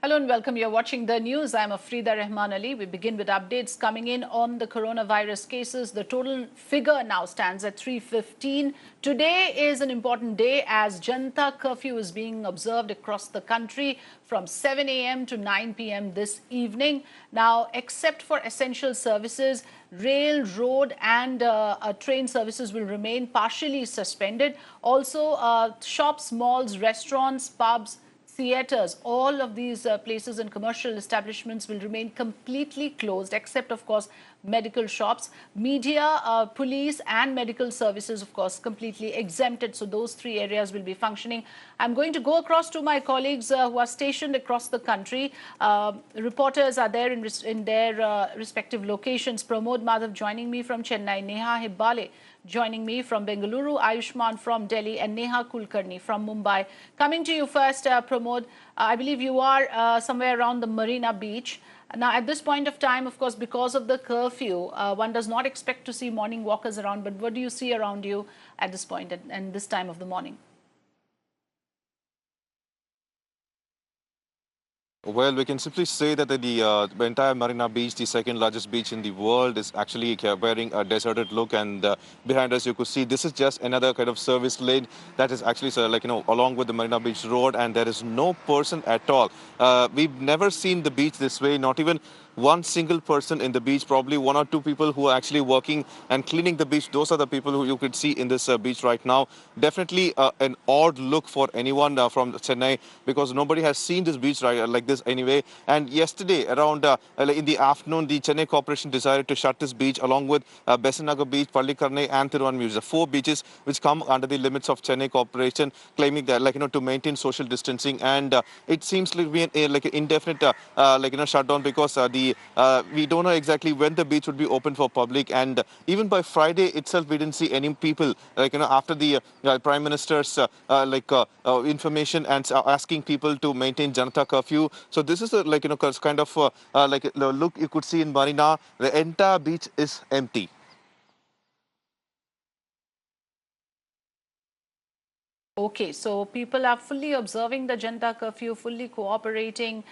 Hello and welcome. You're watching the news. I'm Afrida Rahman Ali. We begin with updates coming in on the coronavirus cases. The total figure now stands at 315. Today is an important day as Janta Curfew is being observed across the country from 7 a.m. to 9 p.m. this evening. Now, except for essential services, rail, road and train services will remain partially suspended. Also, shops, malls, restaurants, pubs, theatres, all of these places and commercial establishments will remain completely closed, except, of course, medical shops. Media, police and medical services, of course, completely exempted. So those three areas will be functioning. I'm going to go across to my colleagues who are stationed across the country. Reporters are there in their respective locations. Pramod Madhav joining me from Chennai, Neha Hibbale joining me from Bengaluru, Ayushman from Delhi and Neha Kulkarni from Mumbai. Coming to you first, Pramod, I believe you are somewhere around the Marina Beach. Now, at this point of time, of course, because of the curfew, one does not expect to see morning walkers around. But what do you see around you at this point and this time of the morning? Well, we can simply say that the entire Marina Beach, the second largest beach in the world, is actually wearing a deserted look. And behind us, you could see this is just another kind of service lane that is actually, along with the Marina Beach Road, and there is no person at all. We've never seen the beach this way, not even one single person in the beach, probably one or two people who are actually working and cleaning the beach. Those are the people who you could see in this beach right now. Definitely an odd look for anyone from Chennai, because nobody has seen this beach like this anyway. And yesterday, around in the afternoon, the Chennai Corporation decided to shut this beach along with Besanagar Beach, Pallikarnai and Thiruvanmiyur. The four beaches which come under the limits of Chennai Corporation, claiming that to maintain social distancing. And it seems to be an indefinite shutdown, because we don't know exactly when the beach would be open for public. And even by Friday itself, we didn't see any people after the Prime Minister's information and asking people to maintain Janta Curfew. So this is a kind of look you could see in Marina. The entire beach is empty. Okay, so people are fully observing the Janta Curfew, fully cooperating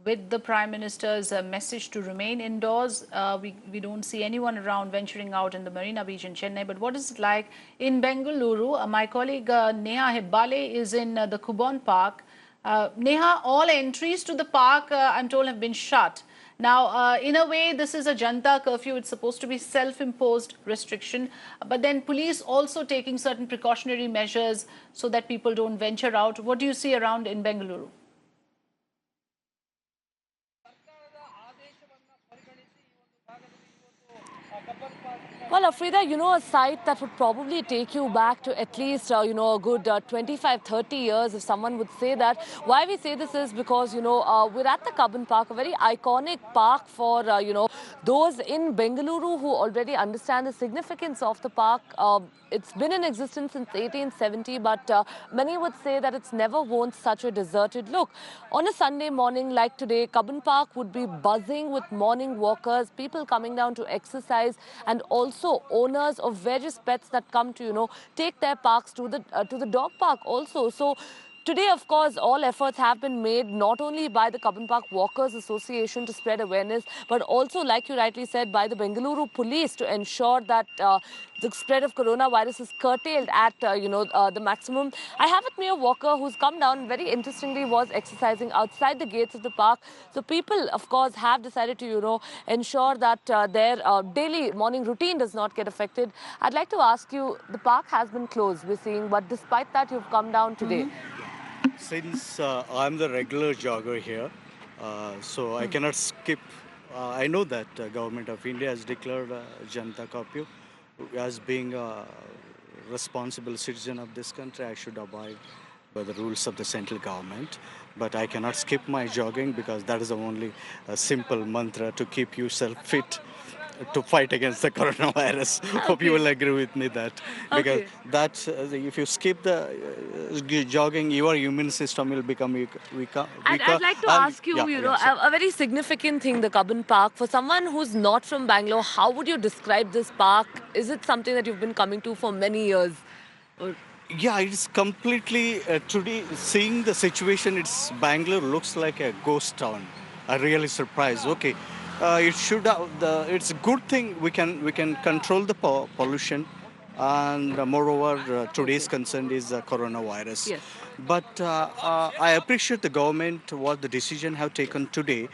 with the Prime Minister's message to remain indoors. We don't see anyone around venturing out in the Marina Beach in Chennai. But what is it like in Bengaluru? My colleague Neha Hibbale is in the Kubon Park. Neha, all entries to the park, I'm told, have been shut. Now, in a way, this is a Janta Curfew. It's supposed to be self-imposed restriction. But then police also taking certain precautionary measures so that people don't venture out. What do you see around in Bengaluru? Well, Afrida, a site that would probably take you back to at least, a good 25, 30 years, if someone would say that. Why we say this is because, we're at the Cubbon Park, a very iconic park for, those in Bengaluru who already understand the significance of the park. It's been in existence since 1870, but many would say that it's never worn such a deserted look. On a Sunday morning like today, Cubbon Park would be buzzing with morning walkers, people coming down to exercise, and also owners of various pets that come to, take their parks to the dog park also. So today, of course, all efforts have been made not only by the Cubbon Park Walkers Association to spread awareness, but also, like you rightly said, by the Bengaluru police to ensure that the spread of coronavirus is curtailed at, the maximum. I have with me a walker who's come down, very interestingly, was exercising outside the gates of the park. So people, of course, have decided to, ensure that their daily morning routine does not get affected. I'd like to ask you, the park has been closed, we're seeing, but despite that, you've come down today. Since I'm the regular jogger here, so I cannot skip. I know that Government of India has declared Janta Curfew. As being a responsible citizen of this country, I should abide by the rules of the central government. But I cannot skip my jogging, because that is the only simple mantra to keep yourself fit to fight against the coronavirus. Okay. Hope you will agree with me that, because Okay. that's if you skip the jogging, your immune system will become weaker. I'd like to ask you, a very significant thing, the Cubbon Park. For someone who's not from Bangalore, how would you describe this park? Is it something that you've been coming to for many years? Or Yeah, it's completely today. Seeing the situation, it's Bangalore looks like a ghost town. I'm really surprised. Okay, it should have the. It's a good thing we can control the pollution, and moreover, today's Okay. concern is the coronavirus. Yes. But I appreciate the government what the decision have taken today.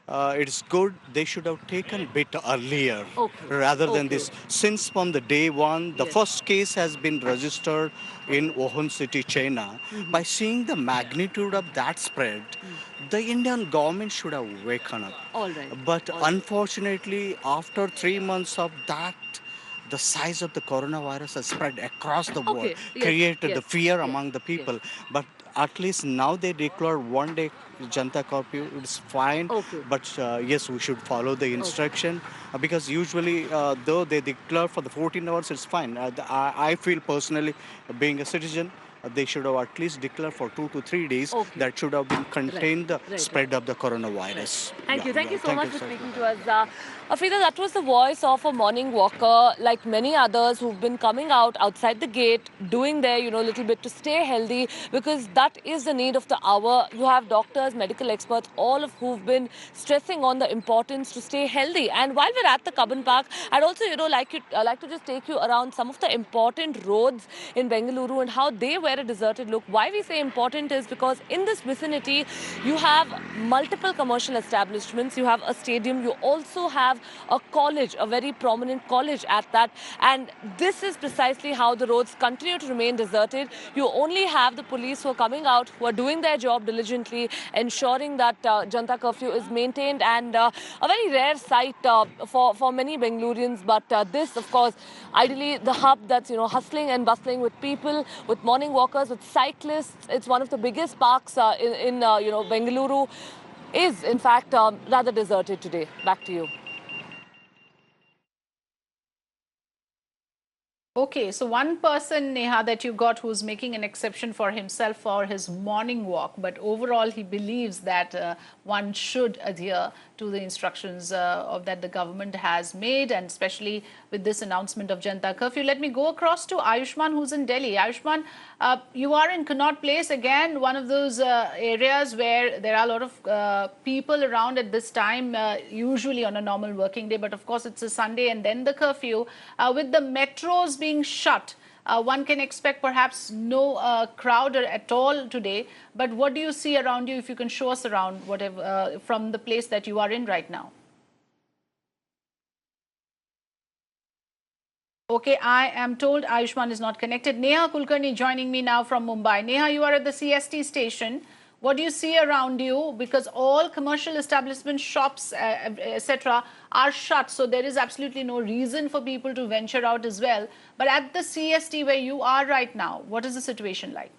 It's good they should have taken bit earlier Okay. rather than Okay. this. Since from the day one, the Yes. first case has been registered in Wuhan city, China. By seeing the magnitude of that spread, the Indian government should have waken up. All right. But All right. unfortunately, after 3 months of that, the size of the coronavirus has spread across the world, Okay. Yes. created the Yes. fear Yes. among the Yes. people. But at least now they declare 1 day Janta Curfew. It's fine. Okay. But yes, we should follow the Okay. instruction because usually, though they declare for the 14 hours, it's fine. I feel personally, being a citizen, they should have at least declared for 2 to 3 days. Okay. That should have been contained the Right. spread of the coronavirus. Thank you. Yeah, Thank you yeah. so much you, for sir. speaking to us. Afrida, that was the voice of a morning walker, like many others who've been coming out outside the gate, doing their, little bit to stay healthy, because that is the need of the hour. You have doctors, medical experts, all of who've been stressing on the importance to stay healthy. And while we're at the Cubbon Park, I'd also, like to just take you around some of the important roads in Bengaluru and how they wear a deserted look. Why we say important is because in this vicinity, you have multiple commercial establishments, you have a stadium, you also have a college, a very prominent college at that. And this is precisely how the roads continue to remain deserted. You only have the police who are coming out, who are doing their job diligently, ensuring that Janta Curfew is maintained, and a very rare sight for many Bengaloreans. But this, of course, ideally the hub that's, hustling and bustling with people, with morning walkers, with cyclists. It's one of the biggest parks in Bengaluru, is in fact rather deserted today. Back to you. Okay, so one person, Neha, that you got who's making an exception for himself for his morning walk, but overall he believes that one should adhere to the instructions of that the government has made, and especially with this announcement of Janta Curfew. Let me go across to Ayushman, who's in Delhi. Ayushman, you are in Connaught Place, again, one of those areas where there are a lot of people around at this time, usually on a normal working day, but of course it's a Sunday and then the curfew. With the metros being shut, one can expect perhaps no crowd at all today. But what do you see around you, if you can show us around whatever from the place that you are in right now? Okay, I am told Ayushman is not connected. Neha Kulkarni joining me now from Mumbai. Neha, you are at the CST station. What do you see around you? Because all commercial establishments, shops, etc. are shut. So there is absolutely no reason for people to venture out as well. But at the CST where you are right now, what is the situation like?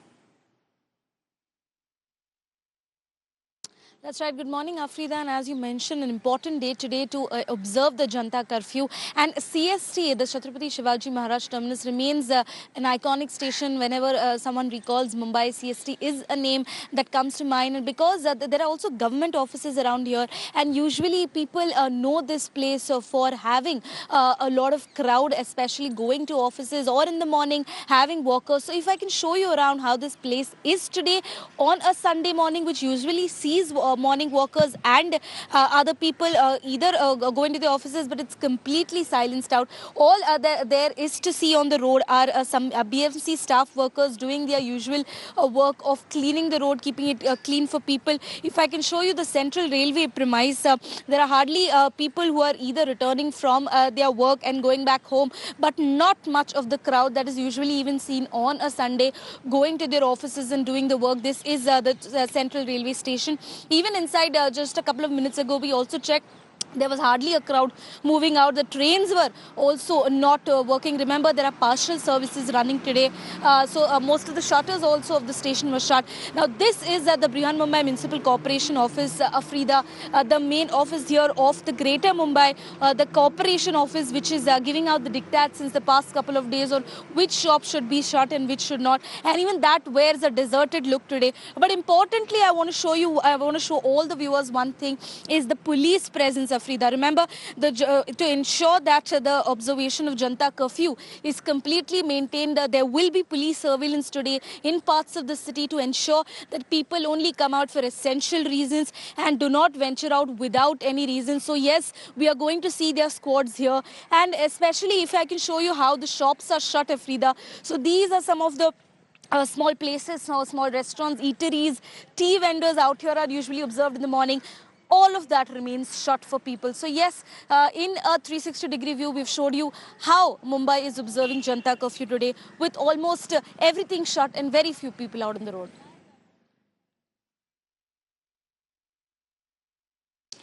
That's right. Good morning, Afrida. And as you mentioned, an important day today to observe the Janta Curfew. And CST, the Chhatrapati Shivaji Maharaj Terminus, remains an iconic station. Whenever someone recalls Mumbai, CST is a name that comes to mind. And because there are also government offices around here, and usually people know this place for having a lot of crowd, especially going to offices or in the morning having walkers. So if I can show you around how this place is today on a Sunday morning, which usually sees morning walkers and other people either going to the offices, but it's completely silenced out. All there is to see on the road are some BMC staff workers doing their usual work of cleaning the road, keeping it clean for people. If I can show you the Central Railway premise, there are hardly people who are either returning from their work and going back home, but not much of the crowd that is usually even seen on a Sunday going to their offices and doing the work. This is the Central Railway Station. Even inside, just a couple of minutes ago, we also checked. There was hardly a crowd moving out. The trains were also not working. Remember, there are partial services running today. So most of the shutters also of the station were shut. Now, this is the Brihan Mumbai Municipal Corporation office, Afrida, the main office here of the Greater Mumbai, the corporation office, which is giving out the diktat since the past couple of days on which shops should be shut and which should not. And even that wears a deserted look today. But importantly, I want to show all the viewers one thing is the police presence of Afrida. Remember, to ensure that the observation of Janta Curfew is completely maintained, there will be police surveillance today in parts of the city to ensure that people only come out for essential reasons and do not venture out without any reason. So yes, we are going to see their squads here, and especially if I can show you how the shops are shut, Afrida. So these are some of the small places, small restaurants, eateries, tea vendors out here are usually observed in the morning. All of that remains shut for people. So yes, in a 360-degree view, we've showed you how Mumbai is observing Janta Curfew today, with almost everything shut and very few people out on the road.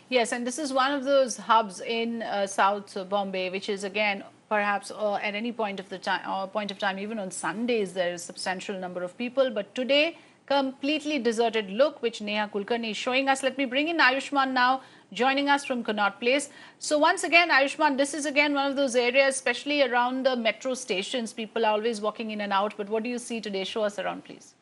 Yes, and this is one of those hubs in South Bombay, which is again perhaps at any point of the time, even on Sundays, there is a substantial number of people. But today, completely deserted look, which Neha Kulkarni is showing us. Let me bring in Ayushman now, joining us from Connaught Place. So once again, Ayushman, this is again one of those areas, especially around the metro stations. People are always walking in and out. But what do you see today? Show us around, please.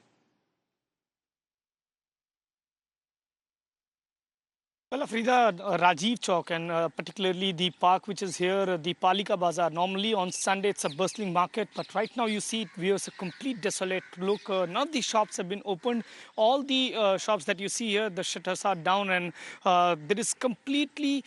Well, Afrida, Rajiv Chowk and particularly the park which is here, the Palika Bazaar. Normally on Sunday it's a bustling market, but right now you see it wears a complete desolate look. None of the shops have been opened. All the shops that you see here, the shutters are down, and there is complete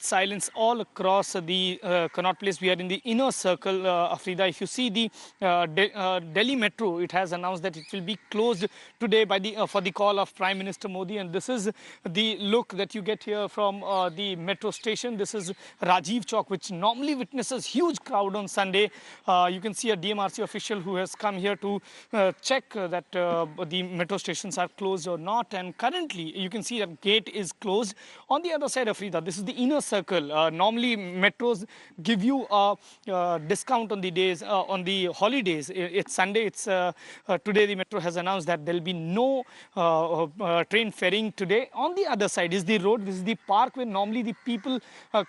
silence all across the Connaught Place. We are in the inner circle, Afrida. If you see the Delhi Metro, it has announced that it will be closed today by the for the call of Prime Minister Modi, and this is the look that you get here from the metro station. This is Rajiv Chowk, which normally witnesses huge crowd on Sunday. You can see a DMRC official who has come here to check that the metro stations are closed or not. And currently, you can see that gate is closed. On the other side, Afrida, this is the inner circle. Normally, metros give you a discount on the days on the holidays. It's Sunday. It's today. The metro has announced that there will be no train ferrying today. On the other side is the road. This is the park where normally the people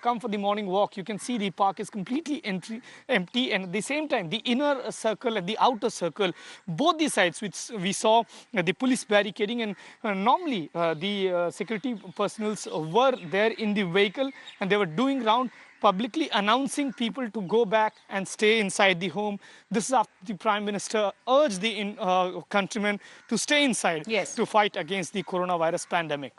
come for the morning walk. You can see the park is completely empty, and at the same time the inner circle and the outer circle, both the sides, which we saw the police barricading, and normally the security personnel were there in the vehicle, and they were doing round publicly announcing people to go back and stay inside the home. This is after the Prime Minister urged the countrymen to stay inside, yes, to fight against the coronavirus pandemic.